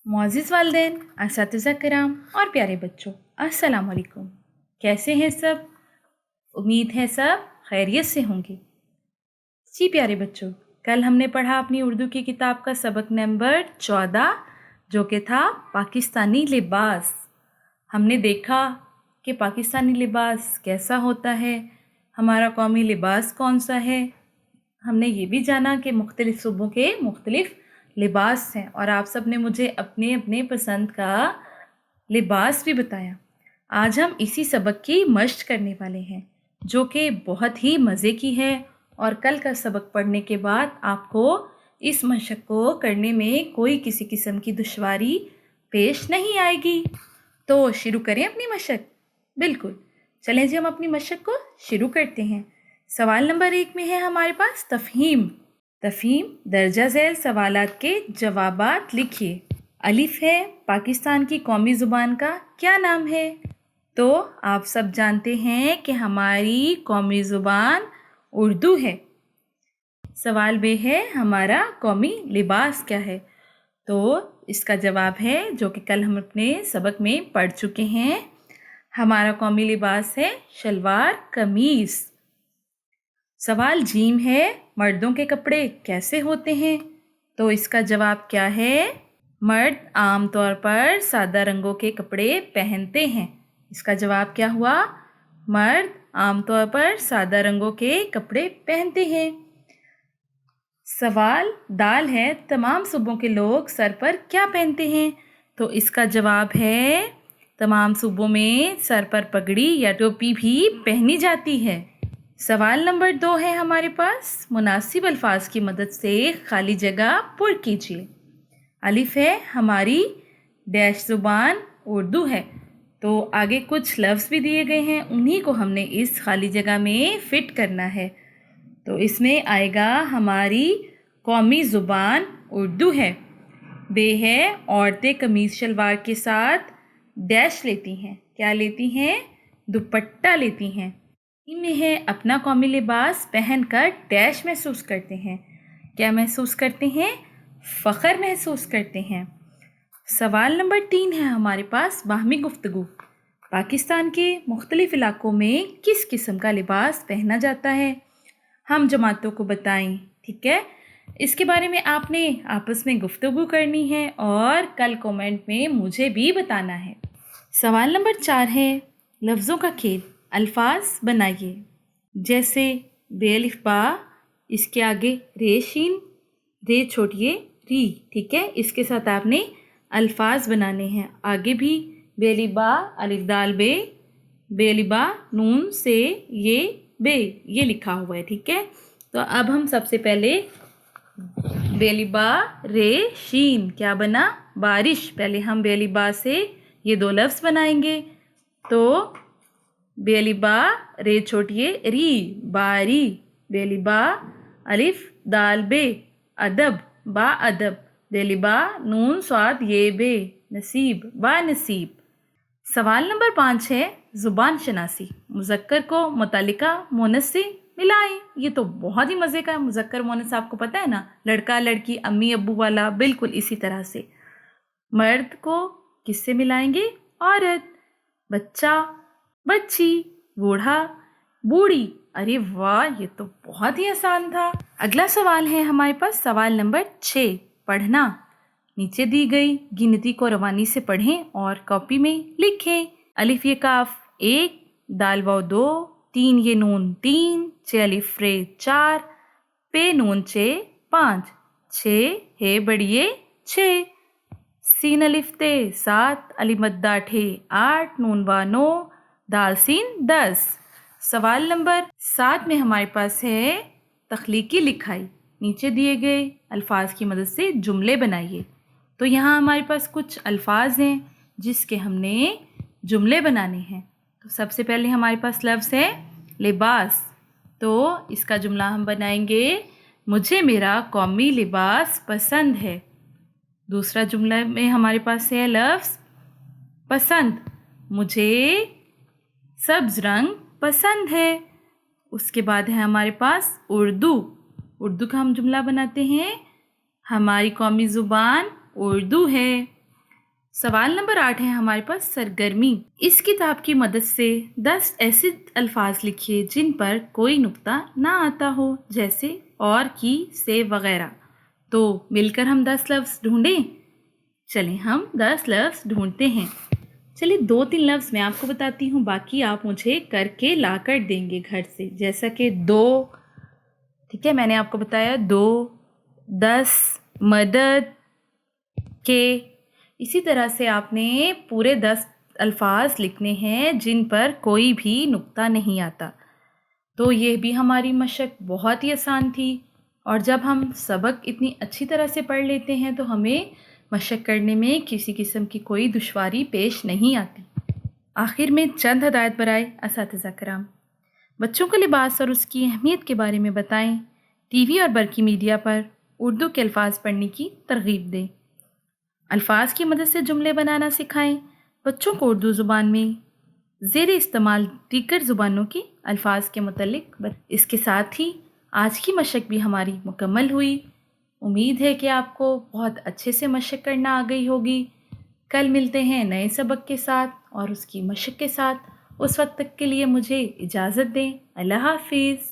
मुअज़्ज़िज़ वालिदैन, असातिज़ा किराम और प्यारे बच्चों, अस्सलाम वालेकुम। कैसे हैं सब? उम्मीद है सब खैरियत से होंगे। जी प्यारे बच्चों, कल हमने पढ़ा अपनी उर्दू की किताब का सबक नंबर 14 जो कि था पाकिस्तानी लिबास। हमने देखा कि पाकिस्तानी लिबास कैसा होता है, हमारा कौमी लिबास कौन सा है। हमने ये भी जाना कि मुख्तलिफ़ सूबों के मुख्तलिफ़ लिबास हैं और आप सब ने मुझे अपने अपने पसंद का लिबास भी बताया। आज हम इसी सबक की मश्क करने वाले हैं जो कि बहुत ही मज़े की है और कल का सबक पढ़ने के बाद आपको इस मशक को करने में कोई किसी किस्म की दुश्वारी पेश नहीं आएगी। तो शुरू करें अपनी मशक। बिल्कुल, चलें जी हम अपनी मशक को शुरू करते हैं। सवाल नंबर 1 में है हमारे पास तफ़हीम। तफ़हीम दर्जा झैल सवालात के जवाबात लिखिए। अलिफ है, पाकिस्तान की कौमी ज़ुबान का क्या नाम है? तो आप सब जानते हैं कि हमारी कौमी ज़ुबान उर्दू है। सवाल बे है हमारा कौमी लिबास क्या है? तो इसका जवाब है जो कि कल हम अपने सबक में पढ़ चुके हैं। हमारा कौमी लिबास है शलवार कमीज़। सवाल जीम है, मर्दों के कपड़े कैसे होते हैं? तो इसका जवाब क्या है? मर्द आम तौर पर सादा रंगों के कपड़े पहनते हैं। इसका जवाब क्या हुआ? मर्द आम तौर पर सादा रंगों के कपड़े पहनते हैं। सवाल दाल है, तमाम सूबों के लोग सर पर क्या पहनते हैं? तो इसका जवाब है तमाम सूबों में सर पर पगड़ी या टोपी भी पहनी जाती है। सवाल नंबर 2 है हमारे पास, मुनासिब अल्फाज की मदद से खाली जगह पुर कीजिए। अलिफ है, हमारी डैश ज़ुबान उर्दू है। तो आगे कुछ लफ्ज़ भी दिए गए हैं, उन्हीं को हमने इस खाली जगह में फ़िट करना है। तो इसमें आएगा हमारी कौमी ज़ुबान उर्दू है। बे है, औरतें कमीज़ शलवार के साथ डैश लेती हैं। क्या लेती हैं? दुपट्टा लेती हैं। में है, अपना कौमी लिबास पहनकर डैश महसूस करते हैं। क्या महसूस करते हैं? फ़ख्र महसूस करते हैं। सवाल नंबर 3 है हमारे पास, बाहमी गुफ्तगू। पाकिस्तान के मुख्तलिफ़ इलाक़ों में किस किस्म का लिबास पहना जाता है? हम जमातों को बताएं, ठीक है? इसके बारे में आपने आपस में गुफ्तगू करनी है और कल कमेंट में मुझे भी बताना है। सवाल नंबर 4 है, लफ्ज़ों का खेल। अल्फाज बनाइए, जैसे बेअलिफ बा, इसके आगे रे शीन, रे छोड़िए री, ठीक है? इसके साथ आपने अल्फाज बनाने हैं। आगे भी बेअलिफ बा, अलिफ दाल बे, बेअलिफ बा नून से ये बे, ये लिखा हुआ है, ठीक है? तो अब हम सबसे पहले बेअलिफ बा रे शीन, क्या बना? बारिश। पहले हम बेअलिफ बा से ये 2 लफ्ज़ बनाएंगे। तो बेअलिफ बा रे छोटिए री, बारी। बेअलिफ बा अलिफ दाल बे, अदब, बा अदब। बेअलिफ बा नून स्वाद ये बे, नसीब, बा नसीब। सवाल नंबर 5 है, ज़ुबान शनासी। मुज़क्कर को मुतल्लिका मुअन्नस से मिलाएं। ये तो बहुत ही मज़े का है। मुज़क्कर मुअन्नस आपको पता है ना, लड़का लड़की, अम्मी अब्बू वाला, बिल्कुल इसी तरह से। मर्द को किससे मिलाएंगे? औरत, बच्चा, बच्ची, बूढ़ा, बूढ़ी। अरे वाह, ये तो बहुत ही आसान था। अगला सवाल है हमारे पास, सवाल नंबर 6, पढ़ना। नीचे दी गई गिनती को रवानी से पढ़ें और कॉपी में लिखें। अलिफ ये काफ 1, दाल वाव 2, 3 ये नून 3, 6 अलिफ रे 4, पे नून 6 5, 6 हे बड़िए 6, सीन अलिफ ते 7, अलिफ मद्दा ठे 8, नून वा 9, दाल सीन 10। सवाल नंबर 7 में हमारे पास है तख्लीकी लिखाई। नीचे दिए गए अल्फाज की मदद से जुमले बनाइए। तो यहाँ हमारे पास कुछ अल्फाज हैं जिसके हमने जुमले बनाने हैं। तो सबसे पहले हमारे पास लफ्ज़ है लिबास। तो इसका जुमला हम बनाएंगे, मुझे मेरा कौमी लिबास पसंद है। दूसरा जुमला में हमारे पास है लफ्ज़ पसंद। मुझे सब्ज रंग पसंद है। उसके बाद है हमारे पास उर्दू। उर्दू का हम जुमला बनाते हैं, हमारी कौमी ज़ुबान उर्दू है। सवाल नंबर 8 है हमारे पास सरगर्मी। इस किताब की मदद से 10 ऐसे अल्फाज लिखिए जिन पर कोई नुक्ता ना आता हो, जैसे और, की, से वगैरह। तो मिलकर हम 10 लफ्ज़ ढूंढें। चलें हम 10 लफ्ज़ ढूंढते हैं। चलिए 2-3 लफ्ज़ मैं आपको बताती हूँ, बाकी आप मुझे करके ला कर देंगे घर से। जैसा कि 2, ठीक है, मैंने आपको बताया 2, 10, मदद, के। इसी तरह से आपने पूरे 10 अल्फाज लिखने हैं जिन पर कोई भी नुक्ता नहीं आता। तो ये भी हमारी मशक बहुत ही आसान थी, और जब हम सबक इतनी अच्छी तरह से पढ़ लेते हैं तो हमें मशक करने में किसी किस्म की कोई दुश्वारी पेश नहीं आती। आखिर में चंद हदायत बराए असातिज़ा कराम। बच्चों को लिबास और उसकी अहमियत के बारे में बताएं। टीवी और बरकी मीडिया पर उर्दू के अल्फाज पढ़ने की तरगीब दें। अल्फाज की मदद से जुमले बनाना सिखाएं। बच्चों को उर्दू ज़ुबान में ज़ेर इस्तेमाल दीगर ज़ुबानों के अल्फाज के मुतल्लिक़। इसके साथ ही आज की मशक भी हमारी मुकम्मल हुई। उम्मीद है कि आपको बहुत अच्छे से मशक करना आ गई होगी। कल मिलते हैं नए सबक के साथ और उसकी मशक के साथ। उस वक्त तक के लिए मुझे इजाज़त दें। अल्लाह हाफ़िज़।